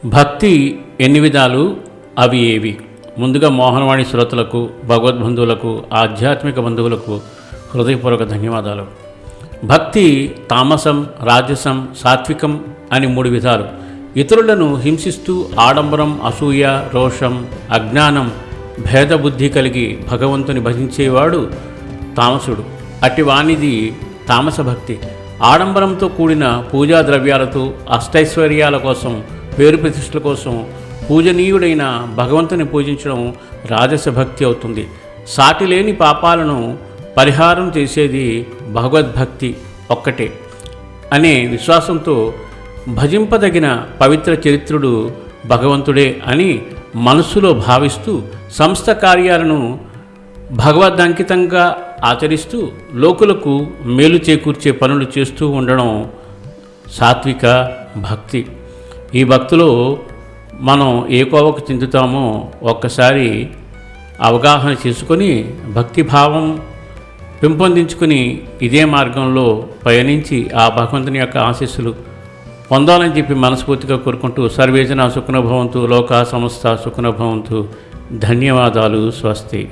భక్తి ఎన్ని విధాలు, అవి ఏవి? ముందుగా మోహనవాణి శ్రోతలకు, భగవద్బంధువులకు, ఆధ్యాత్మిక బంధువులకు హృదయపూర్వక ధన్యవాదాలు. భక్తి తామసం, రాజసం, సాత్వికం అని 3 విధాలు. ఇతరులను హింసిస్తూ ఆడంబరం, అసూయ, రోషం, అజ్ఞానం, భేదబుద్ధి కలిగి భగవంతుని భజించేవాడు తామసుడు. అట్టి వానిది తామస భక్తి. ఆడంబరంతో కూడిన పూజా ద్రవ్యాలతో, అష్టైశ్వర్యాల కోసం, పేరు ప్రతిష్టల కోసం పూజనీయుడైన భగవంతుని పూజించడం రాజస భక్తి అవుతుంది. సాటిలేని పాపాలను పరిహారం చేసేది భగవద్భక్తి ఒక్కటే అనే విశ్వాసంతో భజింపదగిన పవిత్ర చరిత్రుడు భగవంతుడే అని మనస్సులో భావిస్తూ సమస్త కార్యాలను భగవద్దంకితంగా ఆచరిస్తూ లోకులకు మేలు చేకూర్చే పనులు చేస్తూ ఉండడం సాత్విక భక్తి. ఈ భక్తిలో మనం ఏ కోవకు చెందుతామో ఒక్కసారి అవగాహన చేసుకొని భక్తిభావం పెంపొందించుకుని ఇదే మార్గంలో పయనించి ఆ భగవంతుని యొక్క ఆశీస్సులు పొందాలని చెప్పి మనస్ఫూర్తిగా కోరుకుంటూ సర్వేజన సుఖినో భవంతు, లోకా సమస్త సుఖినో భవంతు. ధన్యవాదాలు. స్వస్తి.